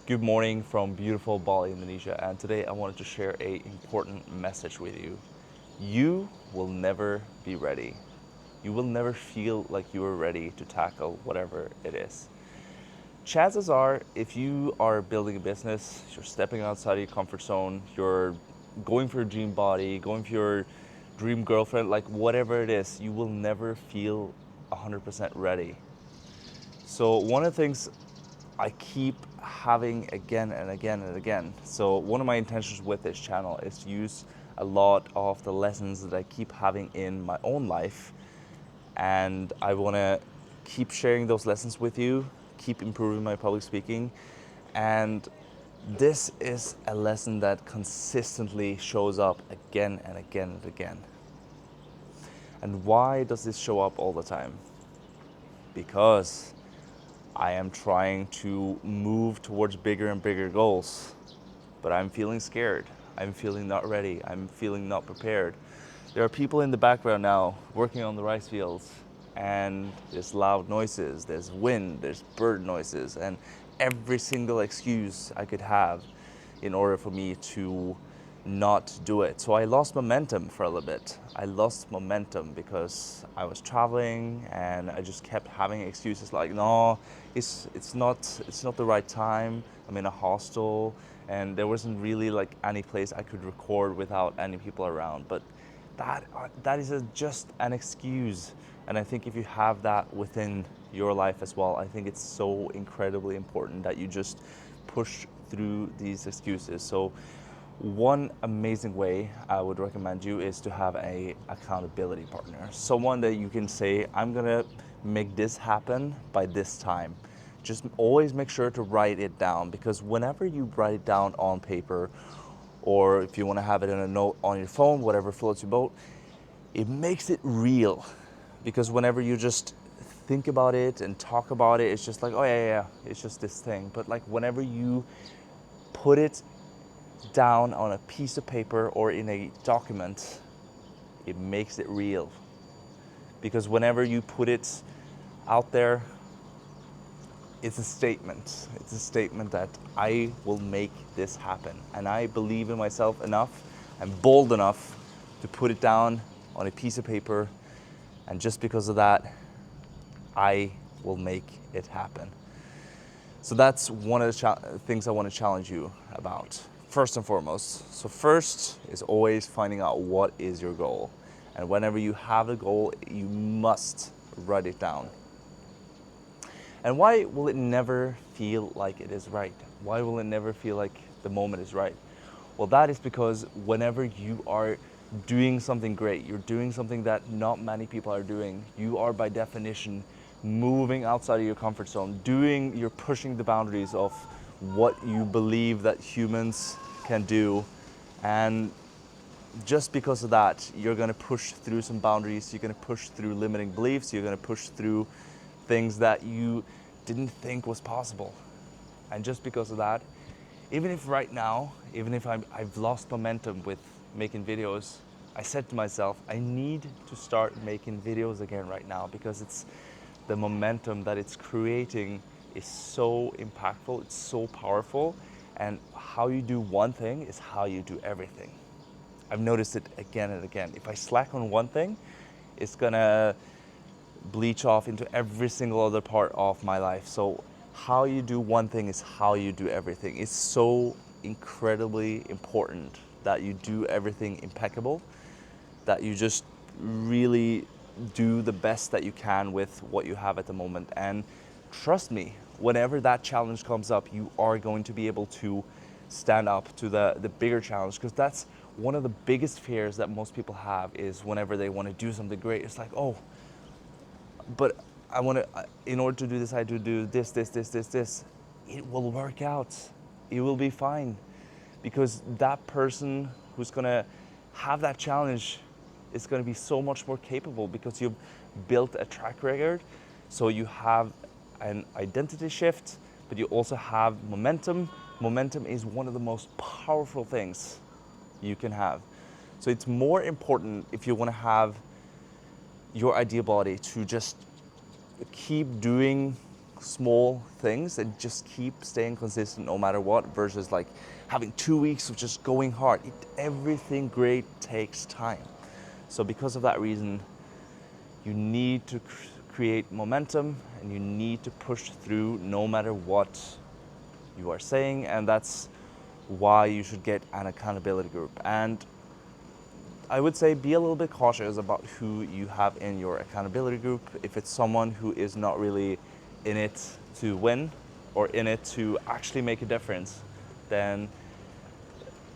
Good morning from beautiful Bali, Indonesia, and today I wanted to share a important message with you. You will never be ready. You will never feel like you are ready to tackle whatever it is. Chances are, if you are building a business, you're stepping outside of your comfort zone, you're going for your dream body, going for your dream girlfriend, like whatever it is, you will never feel 100% ready. So one of the things I keep having again and again and again. So one of my intentions with this channel is to use a lot of the lessons that I keep having in my own life, and I want to keep sharing those lessons with you, keep improving my public speaking, and this is a lesson that consistently shows up again and again and again. And why does this show up all the time? Because I am trying to move towards bigger and bigger goals, but I'm feeling scared. I'm feeling not ready. I'm feeling not prepared. There are people in the background now working on the rice fields, and there's loud noises, there's wind, there's bird noises, and every single excuse I could have in order for me to not do it. So I lost momentum for a little bit. I lost momentum because I was traveling and I just kept having excuses like, no, it's not the right time. I'm in a hostel and there wasn't really like any place I could record without any people around. But that is just an excuse. And I think if you have that within your life as well, I think it's so incredibly important that you just push through these excuses. So one amazing way I would recommend you is to have a accountability partner. Someone that you can say, I'm gonna make this happen by this time. Just always make sure to write it down, because whenever you write it down on paper, or if you want to have it in a note on your phone, whatever floats your boat, it makes it real. Because whenever you just think about it and talk about it, it's just like, oh yeah, it's just this thing. But like whenever you put it down on a piece of paper or in a document, it makes it real. Because whenever you put it out there, it's a statement. It's a statement that I will make this happen. And I believe in myself enough, I'm bold enough to put it down on a piece of paper. And just because of that, I will make it happen. So that's one of the things I want to challenge you about, first and foremost. So first is always finding out what is your goal. And whenever you have a goal, you must write it down. And why will it never feel like it is right? Why will it never feel like the moment is right? Well, that is because whenever you are doing something great, you're doing something that not many people are doing, you are by definition moving outside of your comfort zone, you're pushing the boundaries of what you believe that humans can do. And just because of that, you're gonna push through some boundaries, you're gonna push through limiting beliefs, you're gonna push through things that you didn't think was possible. And just because of that, even if right now, even if I've lost momentum with making videos, I said to myself, I need to start making videos again right now, because it's the momentum that it's creating is so impactful, it's so powerful, and how you do one thing is how you do everything. I've noticed it again and again. If I slack on one thing, it's gonna bleach off into every single other part of my life. So how you do one thing is how you do everything. It's so incredibly important that you do everything impeccable, that you just really do the best that you can with what you have at the moment. And trust me, whenever that challenge comes up, you are going to be able to stand up to the bigger challenge, because that's one of the biggest fears that most people have, is whenever they want to do something great, it's like, oh, but I want to, in order to do this, I have to do this, this, this, this, this. It will work out. It will be fine. Because that person who's going to have that challenge is going to be so much more capable, because you've built a track record. So you have an identity shift, but you also have momentum. Momentum is one of the most powerful things you can have. So it's more important, if you want to have your ideal body, to just keep doing small things and just keep staying consistent no matter what, versus like having 2 weeks of just going hard. Everything great takes time. So because of that reason, you need to create momentum and you need to push through no matter what you are saying. And that's why you should get an accountability group. And I would say be a little bit cautious about who you have in your accountability group. If it's someone who is not really in it to win or in it to actually make a difference, then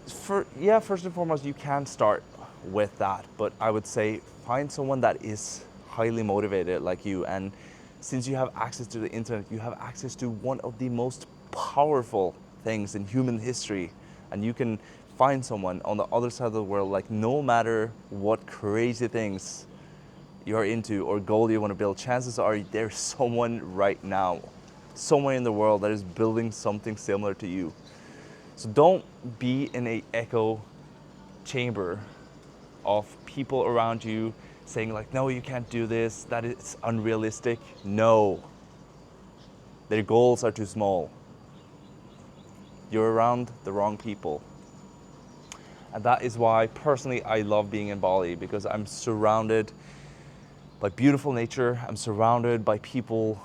first and foremost, you can start with that. But I would say find someone that is highly motivated like you. And since you have access to the internet, you have access to one of the most powerful things in human history. And you can find someone on the other side of the world, like no matter what crazy things you're into or goal you want to build, chances are there's someone right now, somewhere in the world that is building something similar to you. So don't be in an echo chamber of people around you saying like, no, you can't do this, that is unrealistic. No, their goals are too small. You're around the wrong people. And that is why personally I love being in Bali, because I'm surrounded by beautiful nature. I'm surrounded by people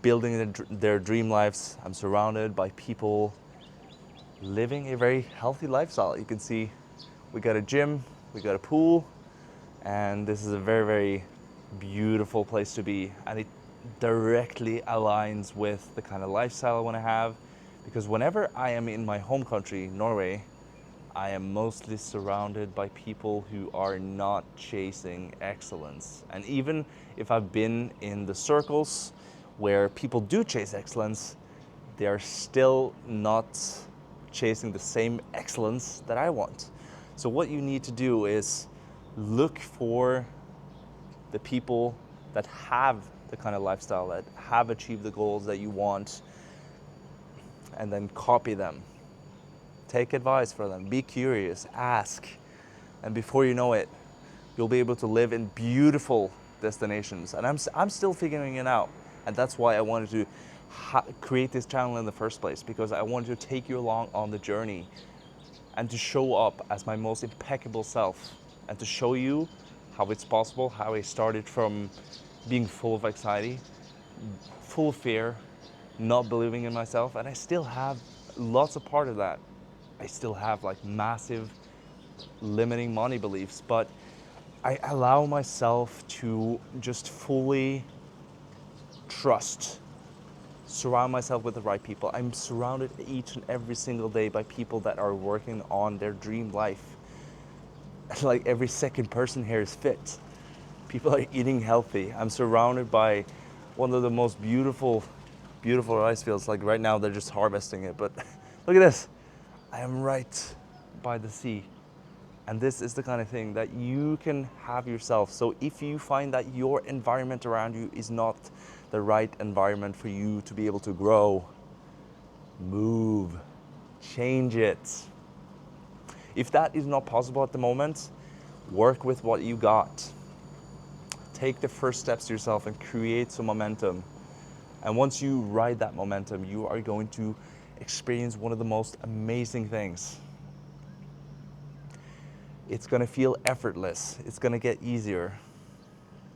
building their dream lives. I'm surrounded by people living a very healthy lifestyle. You can see we got a gym, we got a pool, and this is a very, very beautiful place to be. And it directly aligns with the kind of lifestyle I want to have, because whenever I am in my home country, Norway, I am mostly surrounded by people who are not chasing excellence. And even if I've been in the circles where people do chase excellence, they are still not chasing the same excellence that I want. So what you need to do is look for the people that have the kind of lifestyle, that have achieved the goals that you want, and then copy them. Take advice from them, be curious, ask, and before you know it, you'll be able to live in beautiful destinations. And I'm still figuring it out, and that's why I wanted to create this channel in the first place, because I wanted to take you along on the journey and to show up as my most impeccable self, and to show you how it's possible, how I started from being full of anxiety, full of fear, not believing in myself, and I still have lots of part of that. I still have like massive limiting money beliefs, but I allow myself to just fully trust, surround myself with the right people. I'm surrounded each and every single day by people that are working on their dream life. Like every second person here is fit. People are eating healthy. I'm surrounded by one of the most beautiful rice fields. Like right now they're just harvesting it, but look at this. I am right by the sea. And this is the kind of thing that you can have yourself. So if you find that your environment around you is not the right environment for you to be able to grow, move, change it. If that is not possible at the moment, work with what you got. Take the first steps yourself and create some momentum. And once you ride that momentum, you are going to experience one of the most amazing things. It's going to feel effortless. It's going to get easier,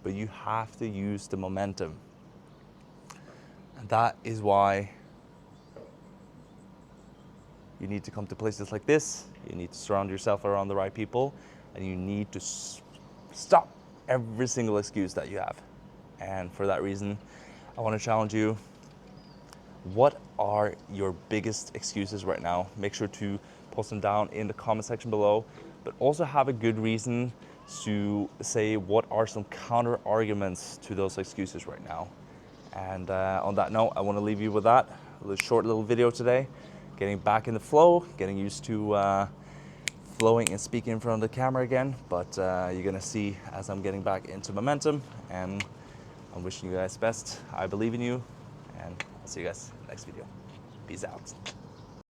but you have to use the momentum. And that is why you need to come to places like this. You need to surround yourself around the right people, and you need to stop every single excuse that you have. And for that reason, I want to challenge you. What are your biggest excuses right now? Make sure to post them down in the comment section below, but also have a good reason to say what are some counter arguments to those excuses right now. And on that note, I want to leave you with that. A short little video today, getting back in the flow, getting used to flowing and speaking in front of the camera again. But you're gonna see as I'm getting back into momentum, and I'm wishing you guys best. I believe in you, and I'll see you guys in the next video. Peace out.